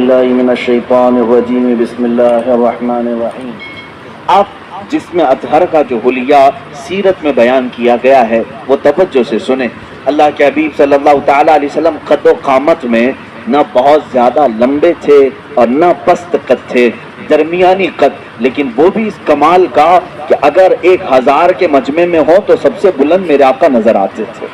बिल्लाहि मिनश्शैतानिर्रजीम बिस्मिल्लाहिर्रहमानिर्रहीम। अब जिसमें अतहर का जो हुलिया सीरत में बयान किया गया है वो तवज्जो से सुने। अल्लाह के हबीब सल्लल्लाहु ताला अलैहि वसल्लम कद्दो कामत में न बहुत ज़्यादा लंबे थे और न पस्त कद थे, दरमियानी कद, लेकिन वो भी इस कमाल का कि अगर 1000 के मजमे में हो तो सबसे बुलंद मेरे आका नजर आते थे।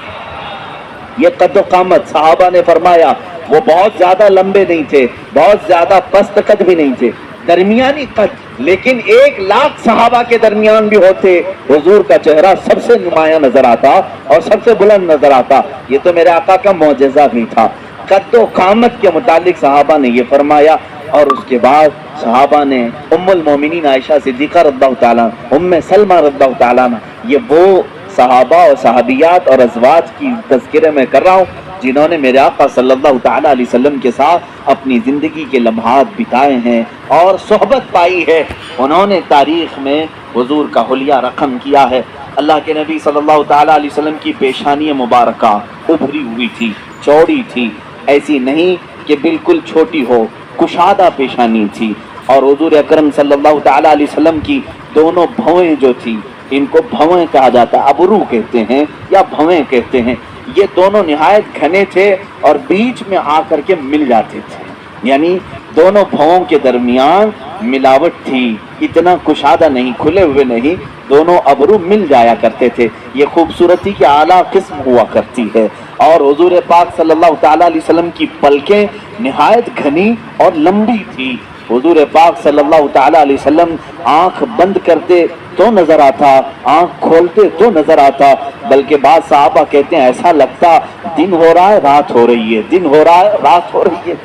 ये कद्दो कामत सहाबा ने फरमाया वो बहुत ज्यादा लंबे नहीं थे, बहुत ज्यादा पस्त कद भी नहीं थे, दरमियानी कद, लेकिन 1,00,000 सहाबा के दरमियान भी होते हुजूर का चेहरा सबसे नुमाया नजर आता और सबसे बुलंद नजर आता। ये तो मेरे आका का मौजज़ा भी था। कद्दो कामत के मुतालिक सहाबा ने ये फरमाया और उसके बाद सहाबा ने उम्मुल मोमिनीन आयशा सिद्दीक़ा रज़ियल्लाहु ताला, उम्मे सलमा रज़ियल्लाहु ताला, ये वो सहाबा और सहाबियात और अज़वाज की तज़किरे में कर रहा हूँ जिन्होंने मेरे आका सल्लल्लाहु ताला अलैहि वसल्लम के साथ अपनी ज़िंदगी के लम्हात बिताए हैं और सोहबत पाई है। उन्होंने तारीख़ में हुजूर का हुलिया रकम किया है। अल्लाह के नबी सल्लल्लाहु ताला अलैहि वसल्लम की पेशानी मुबारका उभरी हुई थी, चौड़ी थी, ऐसी नहीं कि बिल्कुल छोटी हो, कुशादा पेशानी थी। और हुजूर अकरम सल्लल्लाहु ताला अलैहि वसल्लम की दोनों भवें जो थी, इनको भवें कहा जाता है, अबरू कहते हैं या भवें कहते हैं, ये दोनों निहायत घने थे और बीच में आकर के मिल जाते थे, यानी दोनों भवों के दरमियान मिलावट थी, इतना कुशादा नहीं, खुले हुए नहीं, दोनों अबरू मिल जाया करते थे। ये खूबसूरती की आला किस्म हुआ करती है। और हुजूर पाक सल्लल्लाहु ताला अलैहि वसल्लम की पलकें निहायत घनी और लंबी थी। हुजूर पाक सल्लल्लाहु ताला अलैहि वसल्लम आंख बंद करते तो नजर आता, आंख खोलते तो नजर आता, बल्कि बाद साहबा कहते हैं ऐसा लगता दिन हो रहा है रात हो रही है, दिन हो रहा है रात हो रही है।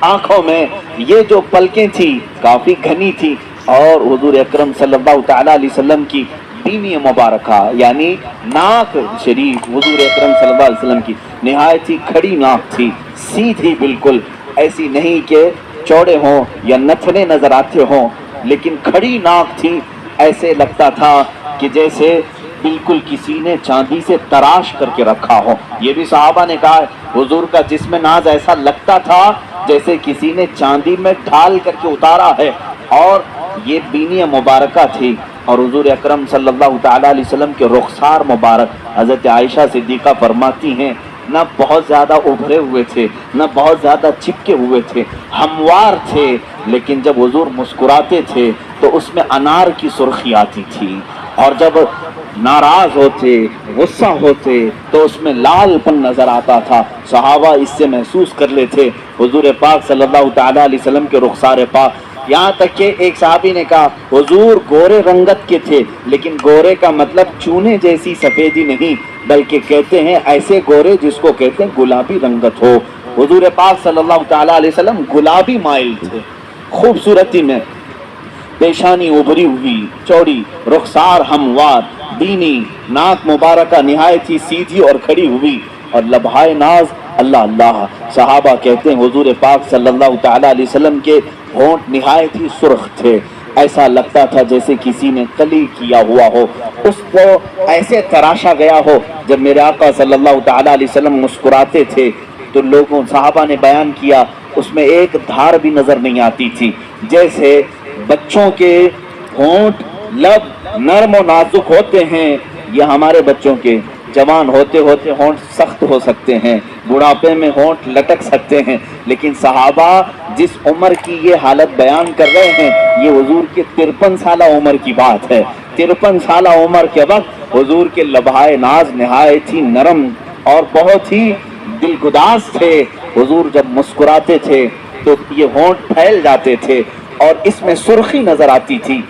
आंखों में ये जो पलकें थी काफी घनी थी। और हुजूर अकरम सल्लल्लाहु ताला अलैहि वसल्लम की बीनी मुबारका यानी नाक शरीफ, हुजूर अकरम सल्लल्लाहु अलैहि वसल्लम की निहायत ही खड़ी नाक थी, सीधी बिल्कुल, ऐसी नहीं कि चौड़े हों या नथने नजर आते हों, लेकिन खड़ी नाक थी। ऐसे लगता था कि जैसे बिल्कुल किसी ने चांदी से तराश करके रखा हो। ये भी सहाबा ने कहा हुजूर का जिस्म नाज ऐसा लगता था जैसे किसी ने चांदी में ढाल करके उतारा है। और ये बीनी मुबारका थी। और हुजूर अकरम सल्लल्लाहु ताला अलैहि वसल्लम के रुखसार मुबारक, हज़रत आयशा सिद्दीक़ा फरमाती हैं, न बहुत ज़्यादा उभरे हुए थे, न बहुत ज़्यादा चिपके हुए थे, हमवार थे, लेकिन जब हुजूर मुस्कुराते थे तो उसमें अनार की सुर्खी आती थी, और जब नाराज होते, गुस्सा होते तो उसमें लालपन नजर आता था। सहाबा इससे महसूस कर लेते हुजूर पाक सल्लल्लाहु ताला अलैहि वसल्लम के रुखसार पाक। यहाँ तक कि एक साहबी ने कहा हुजूर गोरे रंगत के थे, लेकिन गोरे का मतलब चूने जैसी सफेदी नहीं, बल्कि कहते हैं ऐसे गोरे जिसको कहते हैं गुलाबी रंगत हो। हुजूर पाक सल्लल्लाहु ताला अलैहि वसल्लम गुलाबी माइल थे खूबसूरती में, पेशानी उभरी हुई चौड़ी, रुखसार हमवार, बीनी, नाक मुबारका निहायत ही सीधी और खड़ी हुई, और लबहाए नाज अल्लाह अल्लाह। सहाबा कहते हैं हुजूर पाक सल्लल्लाहु ताला अलैहि वसल्लम के होंठ निहायत ही सुर्ख थे, ऐसा लगता था जैसे किसी ने कली किया हुआ हो, उसको ऐसे तराशा गया हो। जब मेरे आका सल्लल्लाहु ताला अलैहि वसल्लम मुस्कुराते थे तो लोगों सहाबा ने बयान किया उसमें एक धार भी नजर नहीं आती थी। जैसे बच्चों के होंठ लब नरम और नाजुक होते हैं, ये हमारे बच्चों के जवान होते होते होंठ सख्त हो सकते हैं, बुढ़ापे में होंठ लटक सकते हैं, लेकिन सहाबा जिस उम्र की ये हालत बयान कर रहे हैं ये हुजूर के 53 साल उम्र की बात है। 53 साल उम्र के वक्त हुजूर के लबहाए नाज निहायत ही नरम और बहुत ही दिलगुदाज थे। हुजूर जब मुस्कुराते थे तो ये होंठ फैल जाते थे और इसमें सुर्खी नजर आती थी।